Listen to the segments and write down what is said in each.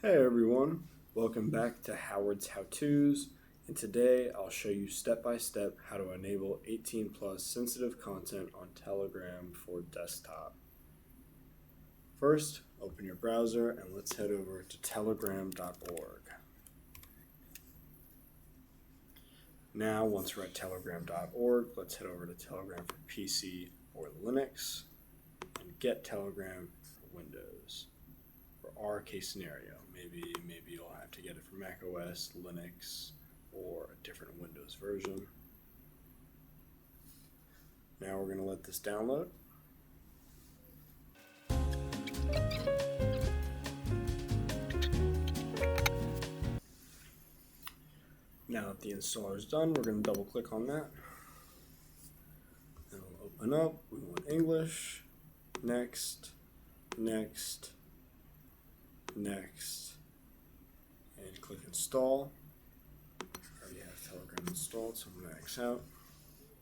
Hey everyone, welcome back to Howard's How-Tos, and today I'll show you step by step how to enable 18 plus sensitive content on Telegram for desktop. First, open your browser and let's head over to telegram.org. Now, once we're at telegram.org, let's head over to Telegram for PC or Linux and get Telegram for Windows. For our case scenario, maybe you'll have to get it for Mac OS, Linux, or a different Windows version. Now we're going to let this download. Now that the installer is done, we're going to double click on that. It'll open up. We want English, next, next, next, and click install. I already have Telegram installed, so I'm going to X out.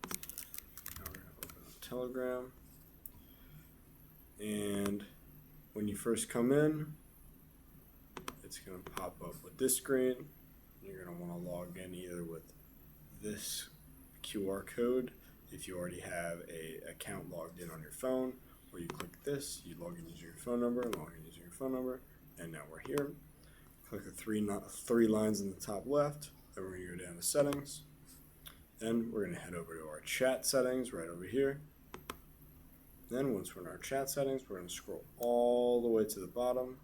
Now we're going to open up Telegram, and when you first come in, it's going to pop up with this screen. You're going to want to log in either with this QR code if you already have an account logged in on your phone, or you click this, you log in using your phone number, and now we're here. Click the three lines in the top left, then we're going to go down to settings, then we're going to head over to our chat settings right over here. Then once we're in our chat settings, we're going to scroll all the way to the bottom,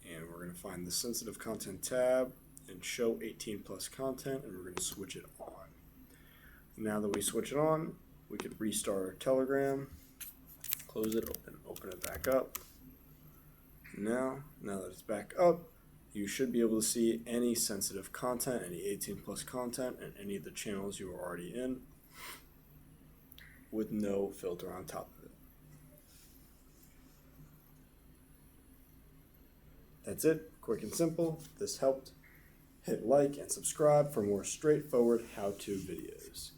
and we're going to find the sensitive content tab and show 18 plus content, and we're going to switch it on. Now that we switch it on, we could restart our Telegram, close it, open it back up. Now that it's back up, you should be able to see any sensitive content, any 18 plus content, and any of the channels you are already in with no filter on top of it. That's it, quick and simple. This helped. Hit like and subscribe for more straightforward how-to videos.